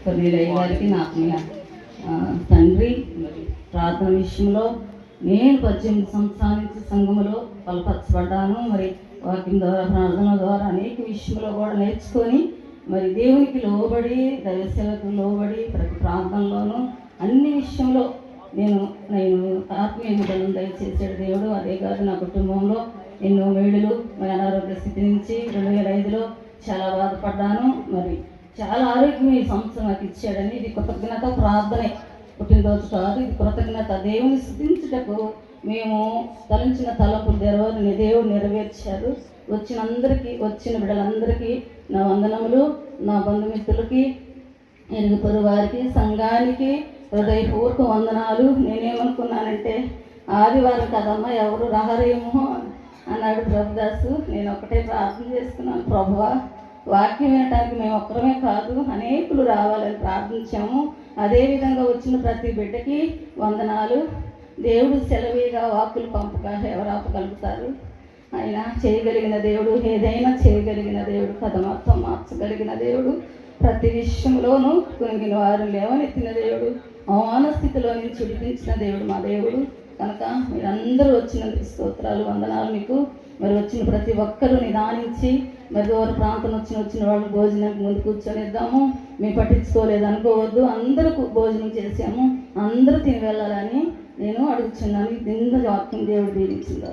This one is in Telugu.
కొద్దిలయ్య గారికి నాకు మీ తండ్రి మరి ప్రార్థన విషయంలో నేను 18 సంవత్సరాల నుంచి సంఘములో బలపరచబడ్డాను. మరి వాక్యం ద్వారా ప్రార్థన ద్వారా అనేక విషయంలో కూడా నేర్చుకొని మరి దేవునికి లోబడి దైవసేవకు లోబడి ప్రతి ప్రాంతంలోనూ అన్ని విషయంలో నేను ఆత్మీయతలను దయచేసాడు దేవుడు. అదే కాదు నా కుటుంబంలో ఎన్నో మేడులు మరి అనారోగ్య స్థితి నుంచి 2005లో చాలా బాధపడ్డాను. మరి చాలా ఆరోగ్యం ఈ సంవత్సరం నాకు ఇచ్చాడని ఇది కృతజ్ఞత ప్రార్థనే, పుట్టినరోజు కాదు, ఇది కృతజ్ఞత. దేవుని స్థుతించుటకు మేము తలంచిన తలంపులు తెరవాలని దేవుడు నెరవేర్చారు. వచ్చిన బిడ్డలందరికీ నా వందనములు, నా బంధుమిత్రులకి, ఇరుగు పొరుగు వారికి, సంఘానికి హృదయపూర్వక వందనాలు. నేనేమనుకున్నానంటే ఆదివారం కదమ్మా ఎవరు రారేమో అన్నాడు ప్రభుదాసు. నేను ఒకటే ప్రార్థన చేసుకున్నాను, ప్రభువా వాక్యం వినటానికి మేము ఒక్కరమే కాదు అనేకులు రావాలని ప్రార్థించాము. అదేవిధంగా వచ్చిన ప్రతి బిడ్డకి వందనాలు. దేవుడు సెలవుగా వాక్కులు పంపక ఎవరు ఆపగలుగుతారు? ఆయన చేయగలిగిన దేవుడు, ఏదైనా చేయగలిగిన దేవుడు, కథ మొత్తం మార్చగలిగిన దేవుడు, ప్రతి విషయంలోనూ కొనిగిన వారు లేవనెత్తిన దేవుడు, అవమాన స్థితిలో నుంచి విడిపించిన దేవుడు మా దేవుడు. కనుక మీరందరూ వచ్చినందుకు స్తోత్రాలు, వందనాలు మీకు. మరి వచ్చిన ప్రతి ఒక్కరూ నిదానించి మరి దూర ప్రాంతం వచ్చిన వాళ్ళు భోజనానికి ముందు కూర్చొనిద్దాము. మేము పట్టించుకోలేదు అనుకోవద్దు, అందరూ భోజనం చేసాము, అందరూ తిని వెళ్ళాలని నేను అడుగుతున్నాను. ఇంత వాక్యం దేవుడు దీవించింది.